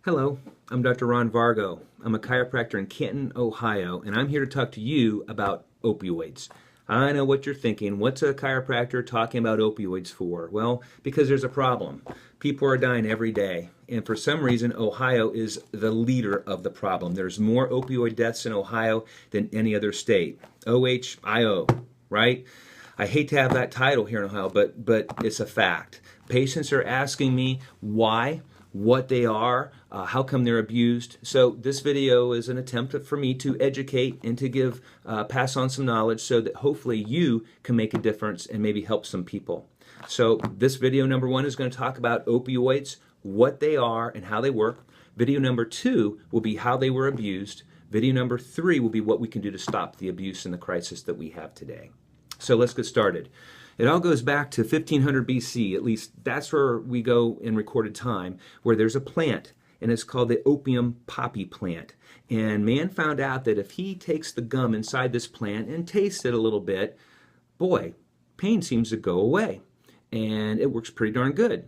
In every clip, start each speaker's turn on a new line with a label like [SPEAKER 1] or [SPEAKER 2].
[SPEAKER 1] Hello, I'm Dr. Ron Vargo. I'm a chiropractor in Canton, Ohio, and I'm here to talk to you about opioids. I know what you're thinking. What's a chiropractor talking about opioids for? Well, because there's a problem. People are dying every day, and for some reason, Ohio is the leader of the problem. There's more opioid deaths in Ohio than any other state. OHIO, right? I hate to have that title here in Ohio, but it's a fact. Patients are asking me why, what they are, how come they're abused. So this video is an attempt for me to educate and to give, pass on some knowledge so that hopefully you can make a difference and maybe help some people. So this video number 1 is going to talk about opioids, what they are and how they work. Video number 2 will be how they were abused. Video number 3 will be what we can do to stop the abuse and the crisis that we have today. So let's get started. It all goes back to 1500 BC, at least that's where we go in recorded time, where there's a plant, and it's called the opium poppy plant. And man found out that if he takes the gum inside this plant and tastes it a little bit, boy, pain seems to go away. And it works pretty darn good.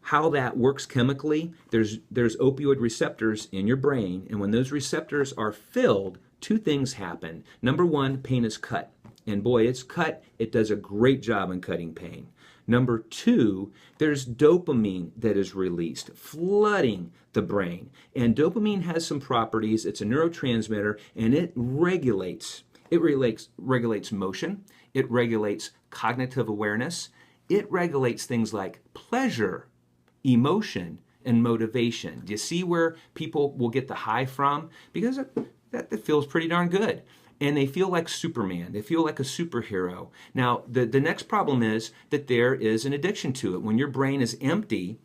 [SPEAKER 1] How that works chemically, there's opioid receptors in your brain, and when those receptors are filled, 2 things happen. Number 1, pain is cut. And boy, it's cut. It does a great job in cutting pain. Number 2, there's dopamine that is released, flooding the brain. And dopamine has some properties. It's a neurotransmitter, and it regulates motion. It regulates cognitive awareness. It regulates things like pleasure, emotion, and motivation. Do you see where people will get the high from? Because that feels pretty darn good. And they feel like Superman. They feel like a superhero. Now, the next problem is that there is an addiction to it. When your brain is empty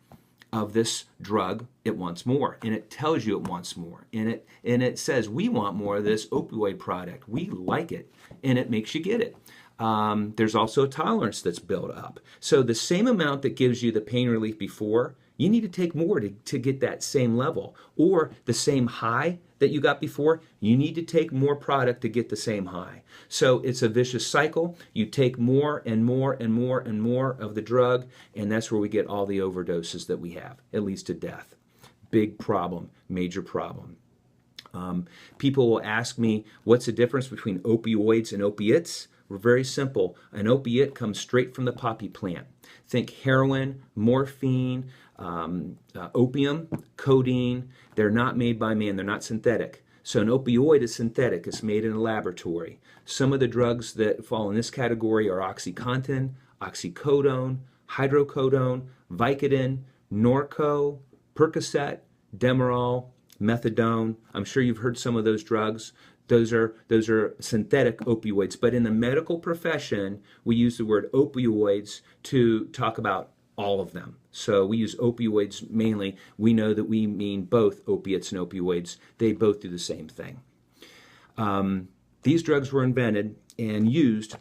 [SPEAKER 1] of this drug, it wants more. And it tells you it wants more. And it says, we want more of this opioid product. We like it. And it makes you get it. There's also a tolerance that's built up. So the same amount that gives you the pain relief before, you need to take more to get that same level. Or the same high that you got before, you need to take more product to get the same high. So it's a vicious cycle. You take more and more and more and more of the drug, and that's where we get all the overdoses that we have, at least to death. Big problem, major problem. People will ask me, what's the difference between opioids and opiates? We're very simple. An opiate comes straight from the poppy plant. Think heroin, morphine, opium, codeine. They're not made by man. They're not synthetic. So an opioid is synthetic. It's made in a laboratory. Some of the drugs that fall in this category are OxyContin, oxycodone, hydrocodone, Vicodin, Norco, Percocet, Demerol, methadone. I'm sure you've heard some of those drugs. Those are synthetic opioids. But in the medical profession, we use the word opioids to talk about all of them. So we use opioids mainly. We know that we mean both opiates and opioids. They both do the same thing. These drugs were invented and used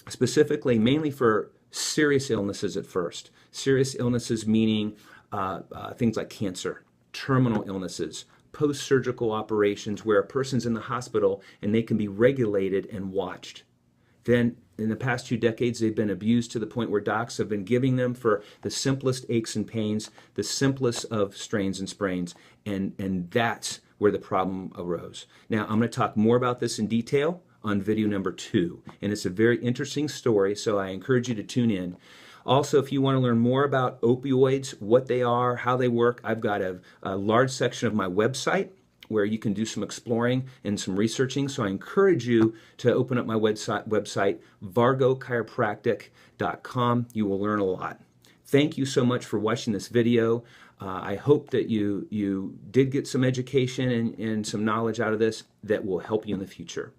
[SPEAKER 1] specifically mainly for serious illnesses at first. Serious illnesses meaning things like cancer, terminal illnesses, post-surgical operations where a person's in the hospital and they can be regulated and watched. Then in the past 2 decades, they've been abused to the point where docs have been giving them for the simplest aches and pains, the simplest of strains and sprains, and that's where the problem arose. Now, I'm going to talk more about this in detail on video number 2, and it's a very interesting story, so I encourage you to tune in. Also, if you want to learn more about opioids, what they are, how they work, I've got a large section of my website where you can do some exploring and some researching. So I encourage you to open up my website vargochiropractic.com. You will learn a lot. Thank you so much for watching this video. I hope that you did get some education and some knowledge out of this that will help you in the future.